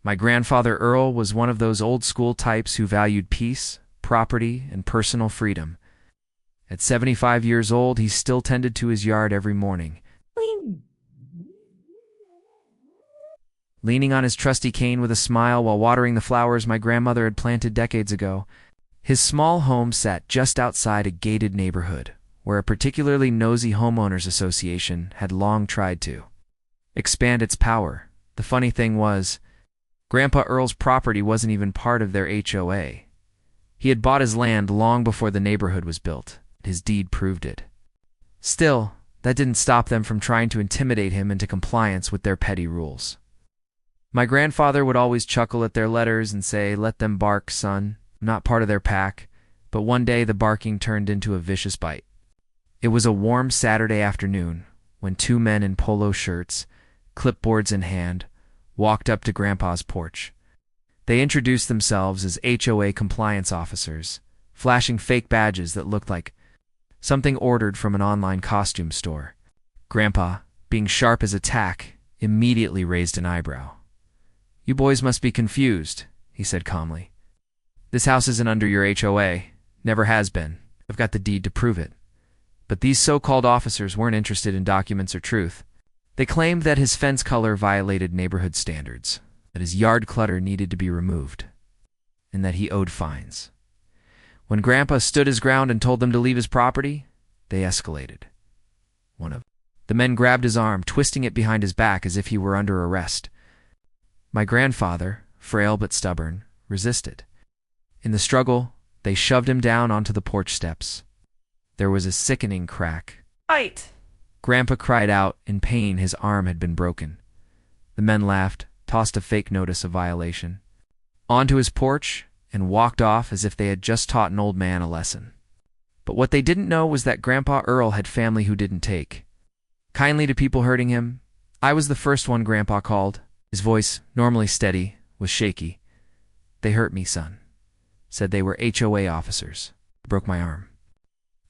My grandfather Earl was one of those old-school types who valued peace, property, and personal freedom. At 75 years old, he still tended to his yard every morning, leaning on his trusty cane with a smile while watering the flowers my grandmother had planted decades ago. His small home sat just outside a gated neighborhood, where a particularly nosy homeowners association had long tried to expand its power. The funny thing was, Grandpa Earl's property wasn't even part of their HOA. He had bought his land long before the neighborhood was built. His deed proved it. Still, that didn't stop them from trying to intimidate him into compliance with their petty rules. My grandfather would always chuckle at their letters and say, "Let them bark, son. I'm not part of their pack." But one day the barking turned into a vicious bite. It was a warm Saturday afternoon when two men in polo shirts, clipboards in hand, walked up to Grandpa's porch. They introduced themselves as HOA compliance officers, flashing fake badges that looked like something ordered from an online costume store. Grandpa, being sharp as a tack, immediately raised an eyebrow. "You boys must be confused," he said calmly. "This house isn't under your HOA. Never has been. I've got the deed to prove it." But these so-called officers weren't interested in documents or truth. They claimed that his fence color violated neighborhood standards, that his yard clutter needed to be removed, and that he owed fines. When Grandpa stood his ground and told them to leave his property, they escalated. One of the men grabbed his arm, twisting it behind his back as if he were under arrest. My grandfather, frail but stubborn, resisted. In the struggle, they shoved him down onto the porch steps. There was a sickening crack. Fight! Grandpa cried out in pain. His arm had been broken. The men laughed, tossed a fake notice of violation onto his porch, and walked off as if they had just taught an old man a lesson. But what they didn't know was that Grandpa Earl had family who didn't take kindly to people hurting him. "I was the first one," Grandpa called. His voice, normally steady, was shaky. "They hurt me, son. Said they were HOA officers. Broke my arm.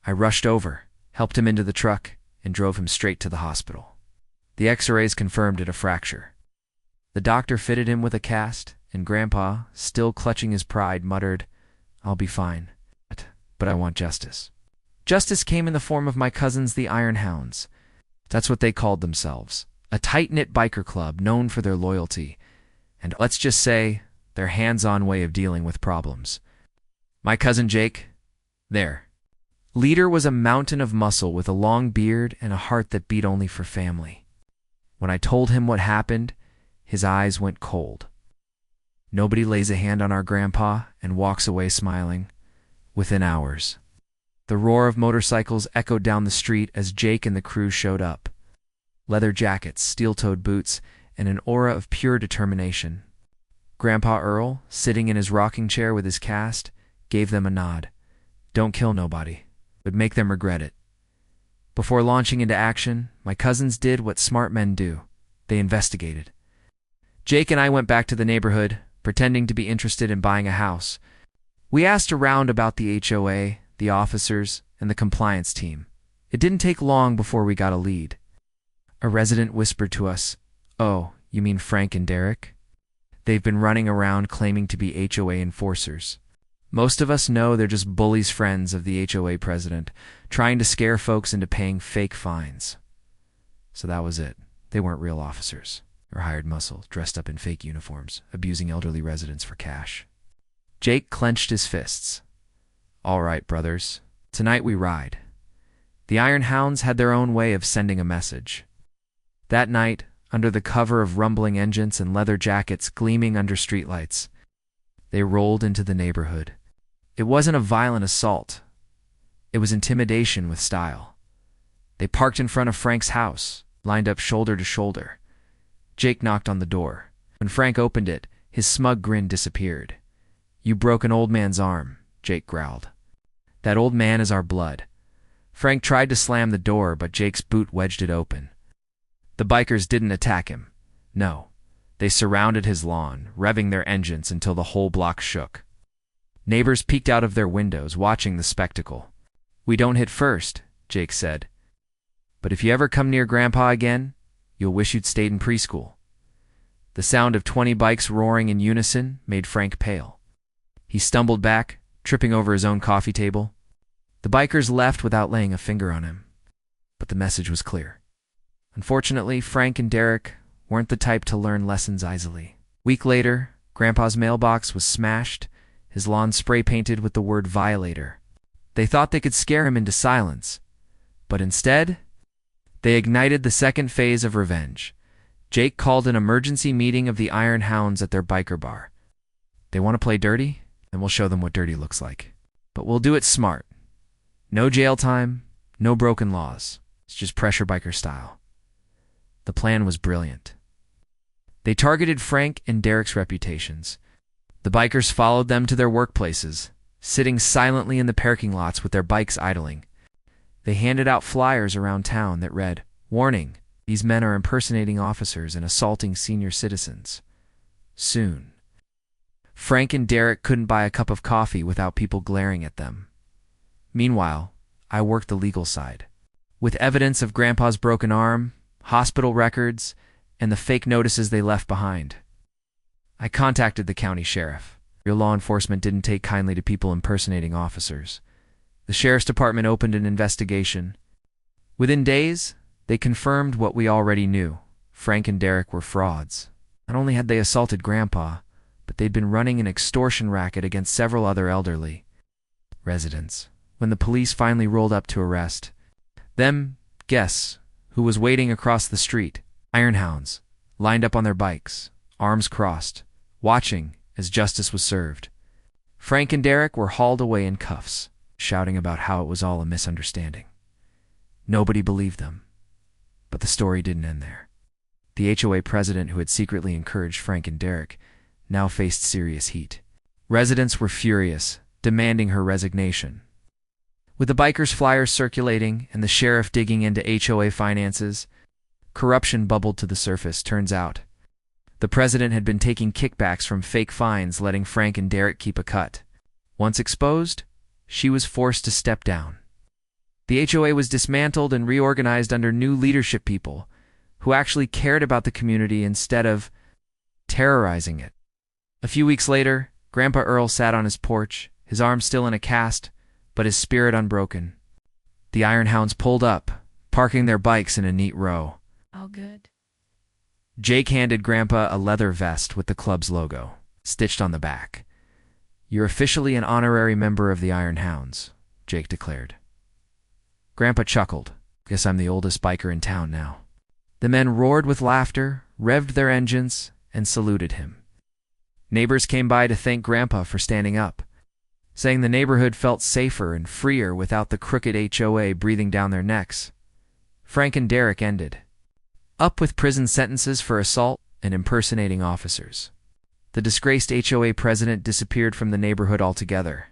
I rushed over, helped him into the truck, and drove him straight to the hospital. The X-rays confirmed it a fracture. The doctor fitted him with a cast, and Grandpa, still clutching his pride, muttered, 'I'll be fine, but I want justice.' Justice came in the form of my cousins, the Iron Hounds. That's what they called themselves. A tight-knit biker club known for their loyalty, and let's just say, their hands-on way of dealing with problems. My cousin Jake, their leader, was a mountain of muscle with a long beard and a heart that beat only for family. When I told him what happened, his eyes went cold. Nobody lays a hand on our grandpa and walks away smiling. Within hours, the roar of motorcycles echoed down the street as Jake and the crew showed up. Leather jackets, steel-toed boots, and an aura of pure determination. Grandpa Earl, sitting in his rocking chair with his cast, gave them a nod. Don't kill nobody, but make them regret it. Before launching into action, my cousins did what smart men do. They investigated. Jake and I went back to the neighborhood, pretending to be interested in buying a house. We asked around about the HOA, the officers, and the compliance team. It didn't take long before we got a lead. A resident whispered to us, "Oh, you mean Frank and Derek? They've been running around claiming to be HOA enforcers. Most of us know they're just bullies, friends of the HOA president, trying to scare folks into paying fake fines." So that was it. They weren't real officers, or hired muscle, dressed up in fake uniforms, abusing elderly residents for cash. Jake clenched his fists. "All right, brothers. Tonight we ride." The Iron Hounds had their own way of sending a message. That night, under the cover of rumbling engines and leather jackets gleaming under streetlights, they rolled into the neighborhood. It wasn't a violent assault. It was intimidation with style. They parked in front of Frank's house, lined up shoulder to shoulder. Jake knocked on the door. When Frank opened it, his smug grin disappeared. "You broke an old man's arm," Jake growled. "That old man is our blood." Frank tried to slam the door, but Jake's boot wedged it open. The bikers didn't attack him. No. They surrounded his lawn, revving their engines until the whole block shook. Neighbors peeked out of their windows, watching the spectacle. "We don't hit first," Jake said. "But if you ever come near Grandpa again, you'll wish you'd stayed in preschool." The The sound of 20 bikes roaring in unison made Frank pale. He stumbled back, tripping over his own coffee table. The bikers left without laying a finger on him. But the message was clear. Unfortunately, Frank and Derek weren't the type to learn lessons easily. A week later, Grandpa's mailbox was smashed, his lawn spray-painted with the word violator. They thought they could scare him into silence, but instead, they ignited the second phase of revenge. Jake called an emergency meeting of the Iron Hounds at their biker bar. They want to play dirty? Then we'll show them what dirty looks like. But we'll do it smart. No jail time, no broken laws. It's just pressure biker style. The plan was brilliant. They targeted Frank and Derek's reputations. The bikers followed them to their workplaces, sitting silently in the parking lots with their bikes idling. They handed out flyers around town that read, "Warning, these men are impersonating officers and assaulting senior citizens. Soon." Frank and Derek couldn't buy a cup of coffee without people glaring at them. Meanwhile, I worked the legal side. With evidence of Grandpa's broken arm, hospital records, and the fake notices they left behind, I contacted the county sheriff. Real law enforcement didn't take kindly to people impersonating officers. The sheriff's department opened an investigation. Within days, they confirmed what we already knew. Frank and Derek were frauds. Not only had they assaulted Grandpa, but they'd been running an extortion racket against several other elderly residents. When the police finally rolled up to arrest them, guess who was waiting across the street? Iron Hounds, lined up on their bikes, arms crossed, watching as justice was served. Frank and Derek were hauled away in cuffs, shouting about how it was all a misunderstanding. Nobody believed them. But the story didn't end there. The HOA president who had secretly encouraged Frank and Derek now faced serious heat. Residents were furious, demanding her resignation. With the bikers' flyers circulating and the sheriff digging into HOA finances, corruption bubbled to the surface. Turns out, the president had been taking kickbacks from fake fines, letting Frank and Derek keep a cut. Once exposed, she was forced to step down. The HOA was dismantled and reorganized under new leadership people who actually cared about the community instead of terrorizing it. A few weeks later, Grandpa Earl sat on his porch, his arm still in a cast, but his spirit unbroken. The Iron Hounds pulled up, parking their bikes in a neat row. All good. Jake handed Grandpa a leather vest with the club's logo stitched on the back. "You're officially an honorary member of the Iron Hounds," Jake declared. Grandpa chuckled. "Guess I'm the oldest biker in town now." The men roared with laughter, revved their engines, and saluted him. Neighbors came by to thank Grandpa for standing up, saying the neighborhood felt safer and freer without the crooked HOA breathing down their necks. Frank and Derek ended up with prison sentences for assault and impersonating officers. The disgraced HOA president disappeared from the neighborhood altogether.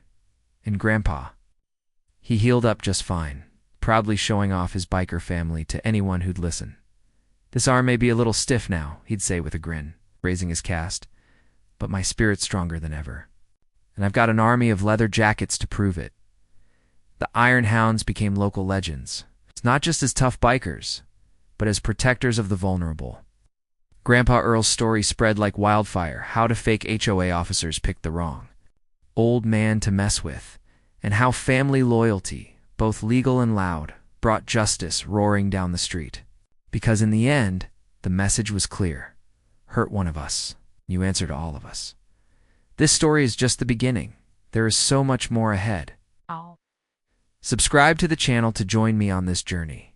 And Grandpa, he healed up just fine, proudly showing off his biker family to anyone who'd listen. "This arm may be a little stiff now," he'd say with a grin, raising his cast, "but my spirit's stronger than ever. And I've got an army of leather jackets to prove it." The Iron Hounds became local legends. It's not just as tough bikers, but as protectors of the vulnerable. Grandpa Earl's story spread like wildfire, how to fake HOA officers picked the wrong old man to mess with, and how family loyalty, both legal and loud, brought justice roaring down the street. Because in the end, the message was clear. Hurt one of us, you answer to all of us. This story is just the beginning. There is so much more ahead. Oh. Subscribe to the channel to join me on this journey.